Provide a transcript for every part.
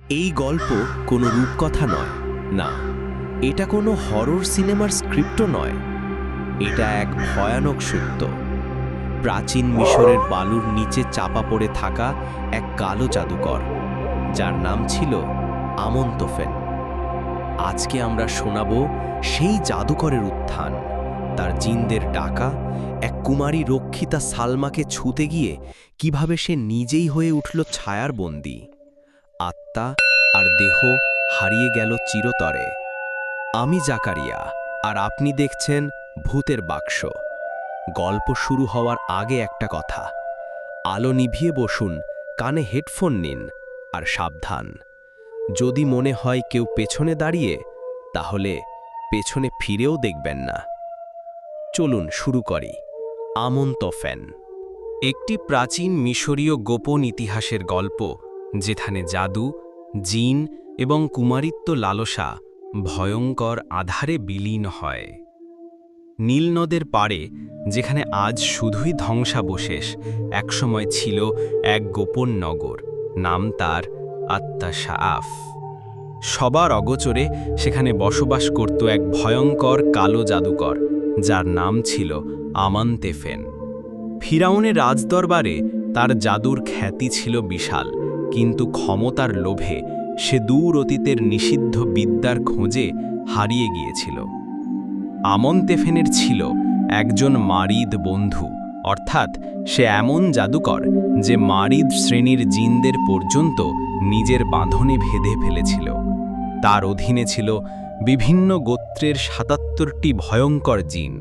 এই গল্প কোনো রূপকথা নয়, না, এটা কোনো হরর সিনেমার স্ক্রিপ্টও নয়। এটা এক ভয়ানক সত্য। প্রাচীন মিশরের বালুর নিচে চাপা পড়ে থাকা এক কালো জাদুকর, যার নাম ছিল আমনতোফেন। আজকে আমরা শোনাব সেই জাদুকরের উত্থান, তার জিনদের ডাকা, এক কুমারী রক্ষিতা সালমাকে ছুতে গিয়ে কিভাবে সে নিজেই হয়ে উঠল ছায়ার বন্দী। আত্মা আর দেহ হারিয়ে গেল চিরতরে। আমি জাকারিয়া, আর আপনি দেখছেন ভূতের বাক্স। গল্প শুরু হওয়ার আগে একটা কথা, আলো নিভিয়ে বসুন, কানে হেডফোন নিন, আর সাবধান, যদি মনে হয় কেউ পেছনে দাঁড়িয়ে, তাহলে পেছনে ফিরেও দেখবেন না। চলুন শুরু করি। আমনতোফেন একটি প্রাচীন মিশরীয় গোপন ইতিহাসের গল্প, যেখানে জাদু, জিন এবং কুমারিত্ব লালসা ভয়ঙ্কর আধারে বিলীন হয়। নীলনদের পাড়ে, যেখানে আজ শুধুই ধ্বংসাবশেষ, একসময় ছিল এক গোপন নগর, নাম তার আত্মাশাফ। সবার অগোচরে সেখানে বসবাস করত এক ভয়ঙ্কর কালো জাদুকর, যার নাম ছিল আমনতেফেন। ফিরাউনের রাজদরবারে তার জাদুর খ্যাতি ছিল বিশাল, কিন্তু ক্ষমতার লোভে সে দূর অতীতের নিষিদ্ধ বিদ্যার খোঁজে হারিয়ে গিয়েছিল। আমনতেফেনের ছিল একজন মারিদ বন্ধু, অর্থাৎ সে এমন জাদুকর যে মারিদ শ্রেণীর জিনদের পর্যন্ত নিজের বাঁধনে ভেদে ফেলেছিল। তার অধীনে ছিল বিভিন্ন গোত্রের ৭৭টি ভয়ঙ্কর জিন,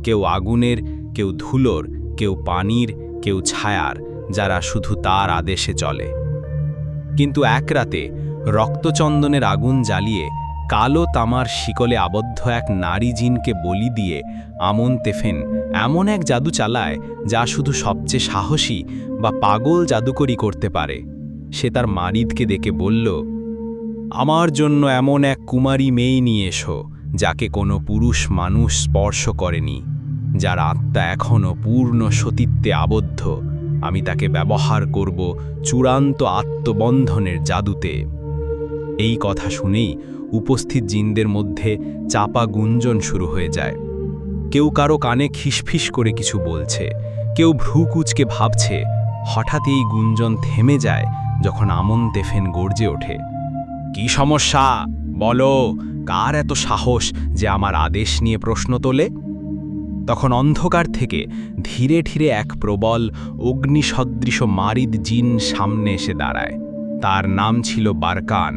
কেউ আগুনের, কেউ ধুলোর, কেউ পানির, কেউ ছায়ার, যারা শুধু তার আদেশে চলে। কিন্তু এক রাতে রক্তচন্দনের আগুন জ্বালিয়ে কালো তামার শিকলে আবদ্ধ এক নারী জিনকে বলি দিয়ে আমনতেফেন এমন এক জাদু চালায়, যা শুধু সবচেয়ে সাহসী বা পাগল জাদুকরই করতে পারে। সে তার মারিদকে ডেকে বলল, আমার জন্য এমন এক কুমারী মেয়ে নিয়ে এসো, যাকে কোনো পুরুষ মানুষ স্পর্শ করেনি, যার আত্মা এখনও পূর্ণ সতীত্বে আবদ্ধ। আমি তাকে ব্যবহার করব চূড়ান্ত আত্মবন্ধনের জাদুতে। এই কথা শুনেই উপস্থিত জিনদের মধ্যে চাপা গুঞ্জন শুরু হয়ে যায়। কেউ কারো কানে খিসফিস করে কিছু বলছে, কেউ ভ্রু কুঁচকে ভাবছে। হঠাৎ এই গুঞ্জন থেমে যায় যখন আমনতেফেন গর্জে ওঠে, কি সমস্যা বলো, কার এত সাহস যে আমার আদেশ নিয়ে প্রশ্ন তোলে? তখন অন্ধকার থেকে ধীরে ধীরে এক প্রবল অগ্নিসদৃশ মারিদ জিন সামনে এসে দাঁড়ায়। তার নাম ছিল বারকান।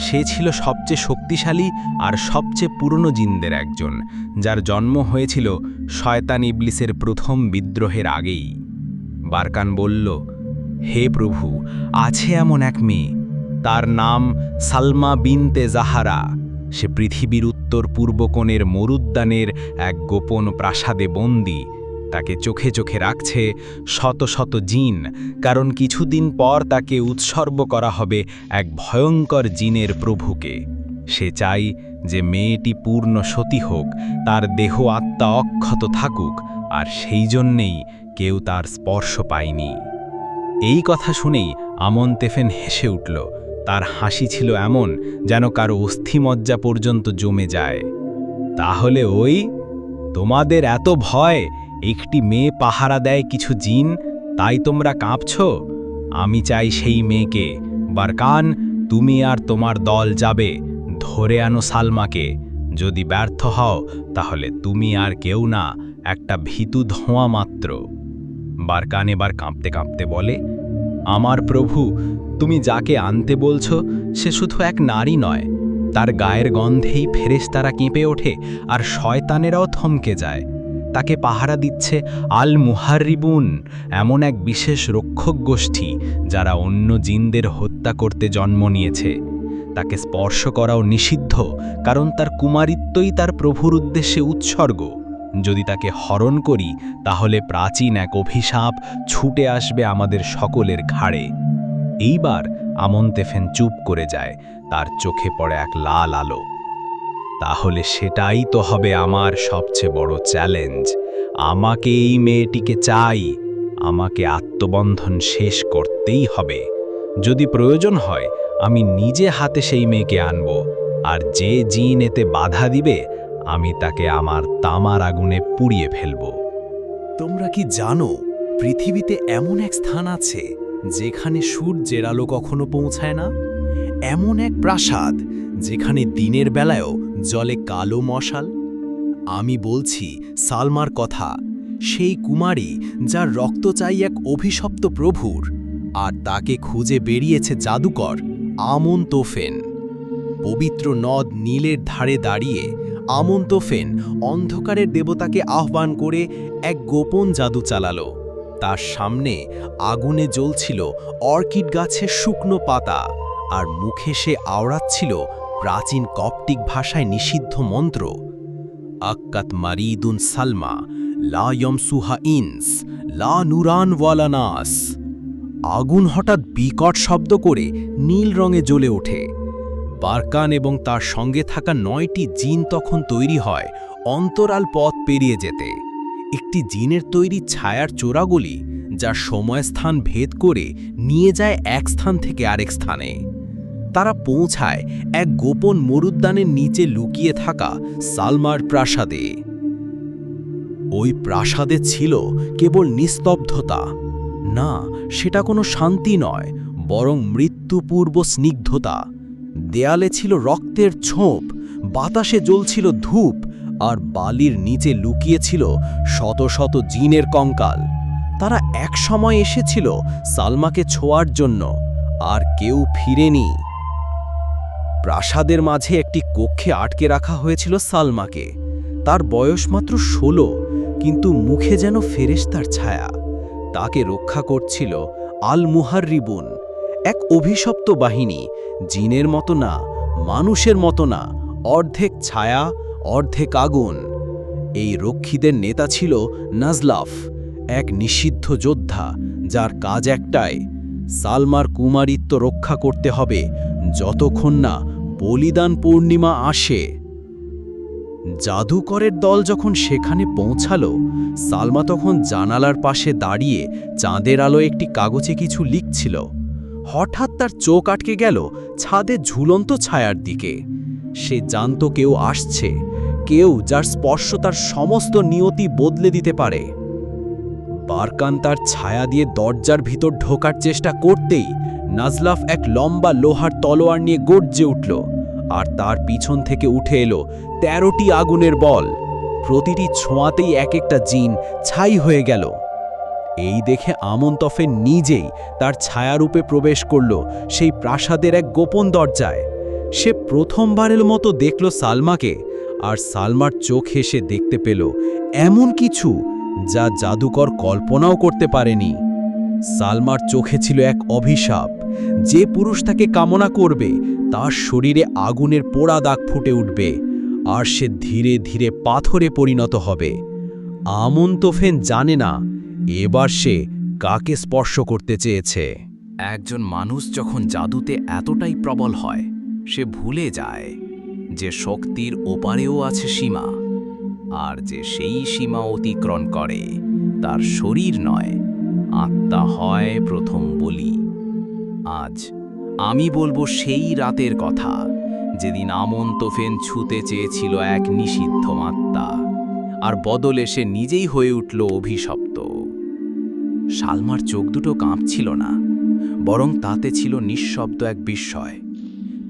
সে ছিল সবচেয়ে শক্তিশালী আর সবচেয়ে পুরনো জিনদের একজন, যার জন্ম হয়েছিল শয়তান ইবলিসের প্রথম বিদ্রোহের আগেই। বারকান বলল, হে প্রভু, আছে এমন এক মেয়ে, তার নাম সালমা বিনতে জাহারা। সে পৃথিবীর উত্তর পূর্ব কোণের মরুদ্যানের এক গোপন প্রাসাদে বন্দী। তাকে চোখে চোখে রাখছে শত শত জিন, কারণ কিছুদিন পর তাকে উৎসর্গ করা হবে এক ভয়ঙ্কর জিনের প্রভুকে। সে চাই যে মেয়েটি পূর্ণ সতী হোক, তার দেহ আত্মা অক্ষত থাকুক, আর সেই জন্যেই কেউ তার স্পর্শ পায়নি। এই কথা শুনেই আমনতেফেন হেসে উঠল। তার হাসি ছিল এমন যেন কারো অস্থিমজ্জা পর্যন্ত জমে যায়। তাহলে ওই তোমাদের এত ভয়, একটি মেয়ে পাহারা দেয় কিছু জিন, তাই তোমরা কাঁপছ? আমি চাই সেই মেয়েকে। বারকান, তুমি আর তোমার দল যাবে, ধরে আনো সালমাকে। যদি ব্যর্থ হও, তাহলে তুমি আর কেউ না, একটা ভীতু ধোঁয়া মাত্র। বারকান এবার কাঁপতে কাঁপতে বলে, আমার প্রভু, তুমি যাকে আনতে বলছো সে শুধু এক নারী নয়, তার গায়ের গন্ধেই ফেরেশতারা কেঁপে ওঠে আর শয়তানেরাও থমকে যায়। তাকে পাহারা দিচ্ছে আল মুহারিবুন, এমন এক বিশেষ রক্ষক গোষ্ঠী যারা অন্য জিনদের হত্যা করতে জন্ম নিয়েছে। তাকে স্পর্শ করাও নিষিদ্ধ, কারণ তার কুমারিত্বই তার প্রভুর উদ্দেশ্যে উৎসর্গ। যদি তাকে হরণ করি, তাহলে প্রাচীন এক অভিশাপ ছুটে আসবে আমাদের সকলের ঘাড়ে। এইবার আমনতেফেন চুপ করে যায়, তার চোখে পড়ে এক লাল আলো। তাহলে সেটাই তো হবে আমার সবচেয়ে বড় চ্যালেঞ্জ। আমাকে এই মেয়েটিকে চাই, আমাকে আত্মবন্ধন শেষ করতেই হবে। যদি প্রয়োজন হয়, আমি নিজে হাতে সেই মেয়েকে আনব, আর যে জিন এতে বাধা দিবে আমি তাকে আমার তামার আগুনে পুড়িয়ে ফেলব। তোমরা কি জানো পৃথিবীতে এমন এক স্থান আছে যেখানে সূর্যের আলো কখনো পৌঁছায় না? এমন এক প্রাসাদ যেখানে দিনের বেলায়ও জলে কালো মশাল? আমি বলছি সালমার কথা, সেই কুমারী যার রক্ত চাই এক অভিশপ্ত প্রভুর, আর তাকে খুঁজে বেরিয়েছে জাদুকর আমন তোফেন। পবিত্র নদ নীলের ধারে দাঁড়িয়ে আমন তোফেন অন্ধকারের দেবতাকে আহ্বান করে এক গোপন জাদু চালালো। তার সামনে আগুনে জ্বলছিল অর্কিড গাছের শুকনো পাতা, আর মুখে সে আওড়াচ্ছিল প্রাচীন কপ্টিক ভাষায় নিষিদ্ধ মন্ত্র, আক্কাত মারিদুন সালমা লা ইয়মসুহা ইনস লা নুরান ওয়ালা নাস। আগুন হঠাৎ বিকট শব্দ করে নীল রঙে জ্বলে ওঠে। বারকান এবং তার সঙ্গে থাকা 9টি জিন তখন তৈরি হয় অন্তরাল পথ পেরিয়ে যেতে। একটি জিনের তৈরি ছায়ার চোরাগুলি, যা সময়স্থান ভেদ করে নিয়ে যায় এক স্থান থেকে আরেক স্থানে। তারা পৌঁছায় এক গোপন মরুদ্যানের নিচে লুকিয়ে থাকা সালমার প্রাসাদে। ওই প্রাসাদে ছিল কেবল নিস্তব্ধতা। না, সেটা কোনো শান্তি নয়, বরং মৃত্যুপূর্ব স্নিগ্ধতা। দেয়ালে ছিল রক্তের ছোপ, বাতাসে জ্বলছিল ধূপ, আর বালির নিচে লুকিয়েছিল শত শত জিনের কঙ্কাল। তারা এক সময় এসেছিল সালমাকে ছোঁয়ার জন্য, আর কেউ ফিরেনি। প্রাসাদের মাঝে একটি কক্ষে আটকে রাখা হয়েছিল সালমাকে। তার বয়স মাত্র 16, কিন্তু মুখে যেন ফেরেশতার ছায়া। তাকে রক্ষা করছিল আল মুহাররিবুন, এক অভিশপ্ত বাহিনী, জিনের মতো না, মানুষের মতো না, অর্ধেক ছায়া অর্ধেক আগুন। এই রক্ষীদের নেতা ছিল নাজলাফ, এক নিষিদ্ধ যোদ্ধা যার কাজ একটাই, সালমার কুমারিত্ব রক্ষা করতে হবে যতক্ষণ না বলিদান পূর্ণিমা আসে। জাদুকরের দল যখন সেখানে পৌঁছালো, সালমা তখন জানালার পাশে দাঁড়িয়ে চাঁদের আলো একটি কাগজে কিছু লিখছিল। হঠাৎ তার চোখ আটকে গেল ছাদে ঝুলন্ত ছায়ার দিকে। সে জানত কেউ আসছে, কেউ যার স্পর্শ তার সমস্ত নিয়তি বদলে দিতে পারে। বারকান তার ছায়া দিয়ে দরজার ভিতর ঢোকার চেষ্টা করতেই নাজলাফ এক লম্বা লোহার তলোয়ার নিয়ে গর্জে উঠল, আর তার পিছন থেকে উঠে এলো 13টি আগুনের বল। প্রতিটি ছোঁয়াতেই এক একটা জিন ছাই হয়ে গেল। এই দেখে আমন তোফেন নিজেই তার ছায়ারূপে প্রবেশ করল সেই প্রাসাদের এক গোপন দরজায়। সে প্রথমবারের মতো দেখল সালমাকে, আর সালমার চোখ হেসে দেখতে পেল এমন কিছু যা জাদুকর কল্পনাও করতে পারেনি। সালমার চোখে ছিল এক অভিশাপ। যে পুরুষ তাকে কামনা করবে তার শরীরে আগুনের পোড়া দাগ ফুটে উঠবে, আর সে ধীরে ধীরে পাথরে পরিণত হবে। আমন তোফেন জানে না এবার সে কাকে স্পর্শ করতে চেয়েছে। একজন মানুষ যখন জাদুতে এতটাই প্রবল হয়, সে ভুলে যায় যে শক্তির ওপারেও আছে সীমা, আর যে সেই সীমা অতিক্রম করে তার শরীর নয়, আত্মা হয় প্রথম বলি। আজ আমি বলবো সেই রাতের কথা, যেদিন আমন তোফেন ছুঁতে চেয়েছিল এক নিষিদ্ধ আত্মা, আর বদলে সে নিজেই হয়ে উঠল অভিশপ্ত। সালমার চোখ দুটো কাঁপছিল না, বরং তাতে ছিল নিঃশব্দ এক বিস্ময়।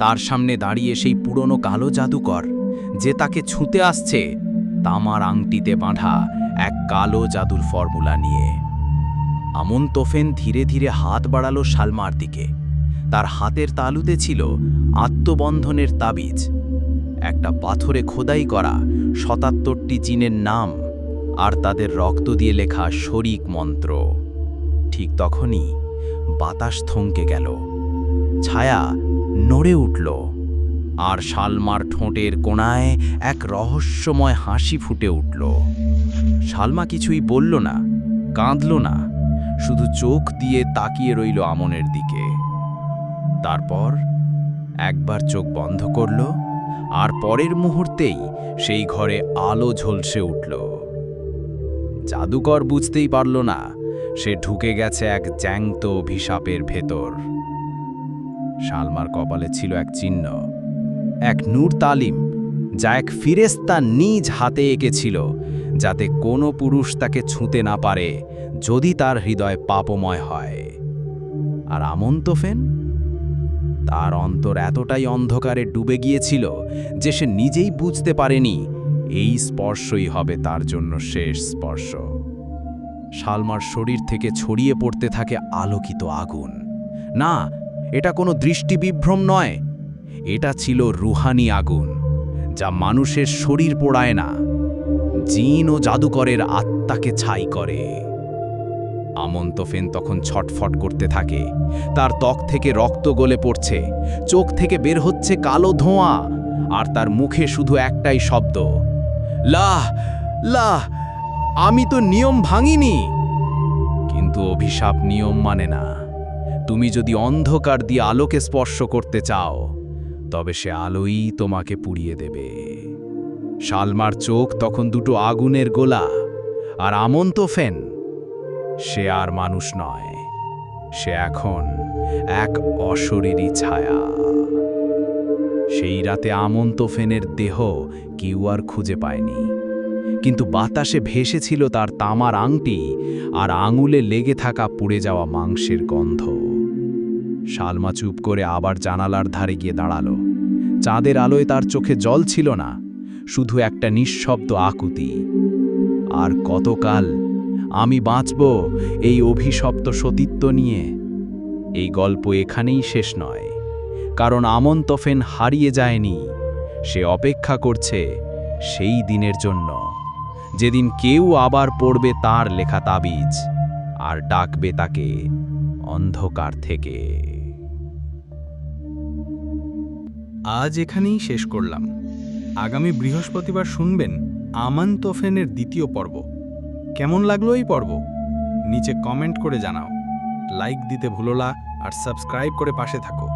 তার সামনে দাঁড়িয়ে সেই পুরনো কালো জাদুকর, যে তাকে ছুঁতে আসছে তামার আংটিতে বাঁধা এক কালো জাদুর ফর্মুলা নিয়ে। আমন তোফেন ধীরে ধীরে হাত বাড়ালো সালমার দিকে। তার হাতের তালুতে ছিল আত্মবন্ধনের তাবিজ, একটা পাথরে খোদাই করা 77টি জিনের নাম, আর তাদের রক্ত দিয়ে লেখা শরিক মন্ত্র। ঠিক তখনই বাতাস থমকে গেল, ছায়া নড়ে উঠল, আর সালমার ঠোঁটের কোণায় এক রহস্যময় হাসি ফুটে উঠল। সালমা কিছুই বলল না, কাঁদল না, শুধু চোখ দিয়ে তাকিয়ে রইল আমনের দিকে। তারপর একবার চোখ বন্ধ করল, আর পরের মুহূর্তেই সেই ঘরে আলো ঝলসে উঠল। জাদুকর বুঝতেই পারল না সে ঢুকে গেছে এক জ্যান্ত অভিশাপের ভেতর। সালমার কপালে ছিল এক চিহ্ন, এক নূর তালিম, যা এক ফিরেস্তা নিজ হাতে এঁকেছিল, যাতে কোনো পুরুষ তাকে ছুঁতে না পারে যদি তার হৃদয় পাপময় হয়। আর আমন্তফেন, তার অন্তর এতটাই অন্ধকারে ডুবে গিয়েছিল যে সে নিজেই বুঝতে পারেনি এই স্পর্শই হবে তার জন্য শেষ স্পর্শ। সালমার শরীর থেকে ছড়িয়ে পড়তে থাকে আলোকিত আগুন। না, এটা কোনো দৃষ্টিবিভ্রম নয়, এটা ছিল রুহানি আগুন, যা মানুষের শরীর পোড়ায় না, জিন ও জাদুকরের আত্মাকে ছাই করে। আমন্তফেন তখন ছটফট করতে থাকে, তার ত্বক থেকে রক্ত গলে পড়ছে, চোখ থেকে বের হচ্ছে কালো ধোঁয়া, আর তার মুখে শুধু একটাই শব্দ, লাহ লাহ, আমি তো নিয়ম ভাঙিনি। কিন্তু অভিশাপ নিয়ম মানে না। তুমি যদি অন্ধকার দিয়ে আলোকে স্পর্শ করতে চাও, তবে সে আলোই তোমাকে পুড়িয়ে দেবে। সালমার চোখ তখন দুটো আগুনের গোলা, আর আমন্তফেন, সে আর মানুষ নয়, সে এখন এক অশরীরী ছায়া। সেই রাতে আমন্তফেনের দেহ কেউ আর খুঁজে পায়নি, কিন্তু বাতাসে ভেসেছিল তার তামার আংটি আর আঙুলে লেগে থাকা পুড়ে যাওয়া মাংসের গন্ধ। সালমা চুপ করে আবার জানালার ধারে গিয়ে দাঁড়ালো। চাঁদের আলোয় তার চোখে জল ছিল না, শুধু একটা নিঃশব্দ আকুতি। আর কতকাল আমি বাঁচব এই অভিশপ্ত সতীত্ব নিয়ে? এই গল্প এখানেই শেষ নয়, কারণ আমন্তফেন হারিয়ে যায়নি, সে অপেক্ষা করছে সেই দিনের জন্য, যেদিন কেউ আবার পড়বে তার লেখা তাবিজ আর ডাকবে তাকে অন্ধকার থেকে। আজ এখানেই শেষ করলাম। আগামী বৃহস্পতিবার শুনবেন আমন্তফেনের দ্বিতীয় পর্ব। কেমন লাগলো এই পর্ব? নিচে কমেন্ট করে জানাও। লাইক দিতে ভুলো না, আর সাবস্ক্রাইব করে পাশে থাকো।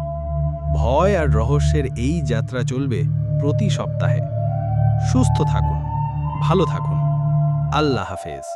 ভয় আর রহস্যের এই যাত্রা চলবে প্রতি সপ্তাহে। সুস্থ থাকুন, ভালো থাকুন। আল্লাহ হাফেজ।